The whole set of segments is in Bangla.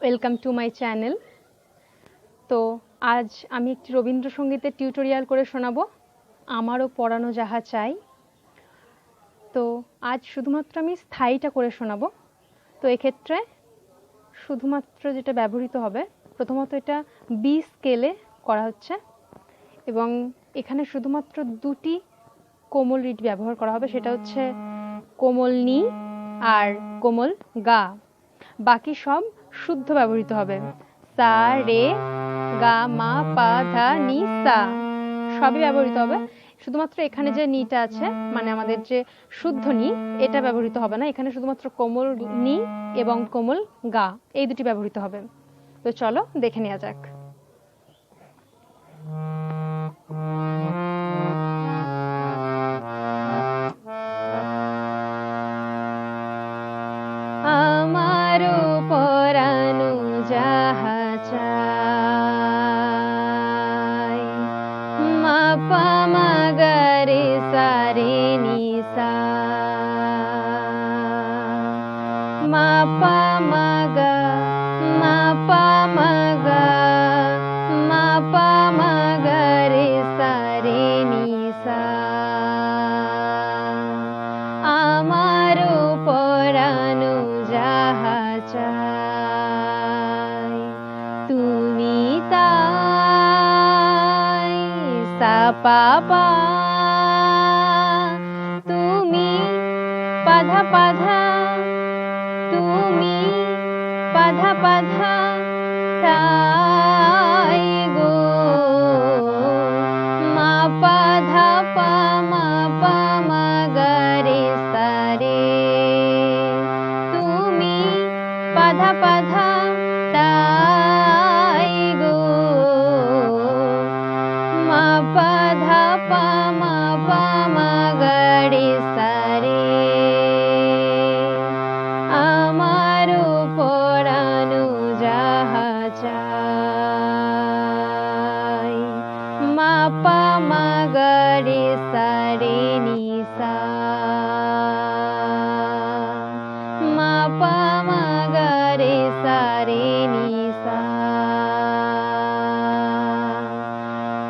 Welcome to my channel. তো আজ আমি একটি রবীন্দ্রসঙ্গীতের টিউটোরিয়াল করে শোনাবো, আমারও পরানো যাহা চাই। তো আজ শুধুমাত্র আমি স্থায়ীটা করে শোনাবো। তো এক্ষেত্রে শুধুমাত্র যেটা ব্যবহৃত হবে, প্রথমত এটা বি স্কেলে করা হচ্ছে এবং এখানে শুধুমাত্র দুটি কোমল রিড ব্যবহার করা হবে, সেটা হচ্ছে কোমল নি আর কোমল গা। বাকি সব শুদ্ধ ব্যবহৃত হবে। সা রে গা মা পা ধা নি সা সবই ব্যবহৃত হবে। শুধুমাত্র এখানে যে নিটা আছে, মানে আমাদের যে শুদ্ধ নি, এটা ব্যবহৃত হবে না। এখানে শুধুমাত্র কোমল নি এবং কোমল গা, এই দুটি ব্যবহৃত হবে। তো চলো দেখে নেওয়া যাক। আমারো পরানো যাহা চাই, মা পা মা গা রে সা রে নি সা, মা পা মা গা, মা পা মা গা, মা পা মা গা রে সা রে নি সা। আমারো পরানো যাহা চাই, তুমি তাই সা পা পা, তুমি পাধা পাধা, তুমি পাধা পাধা তাই গো, মা পাধা পা মা পা মা গা রে সা রে, তুমি পাধা পাধা তাই গো, মা পাধা পা মা পা মা গা রে সা রে। আমারো পরানো যাহা চাই, মা পা মা গা রে সা রে নি সা, মা পা মা গা রে সা রে নি সা।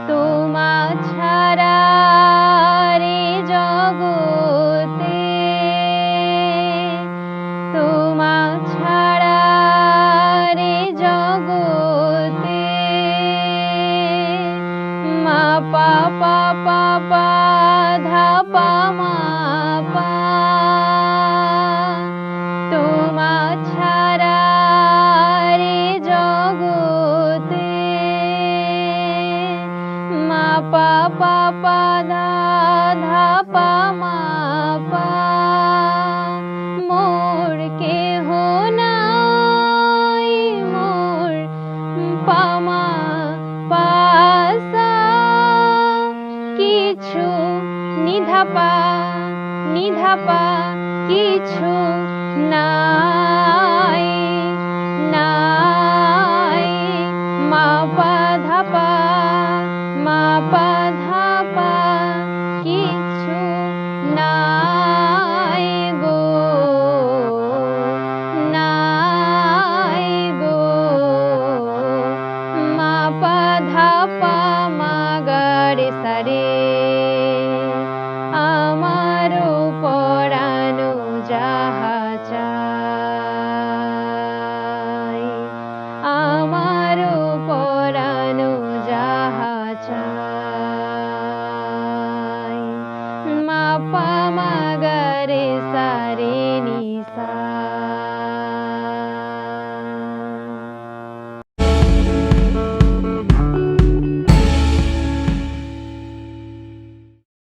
তোমা ছাড়া রে জগতে, তোমা ছাড়া রে জগতে, মা পা পা পা পা ধা পা মা পা, তোমা ছাড়া রে জগতে, মা পা পা পা ধা ধা পা মা পা। মোর কেহ নাই, মোর পা মা পা সা, কিছু নিধা পা কিছু নাই নাই, মা পা ধা পা মা পা ধা পা, কিছু নাই গো, নাই গো, মা পা ধা পা মা গা রে সা রে। আমারো পরানো যাহা চাই, আমারো পরানো যাহা চাই, মা পা মা গা রে সা রে নি সা।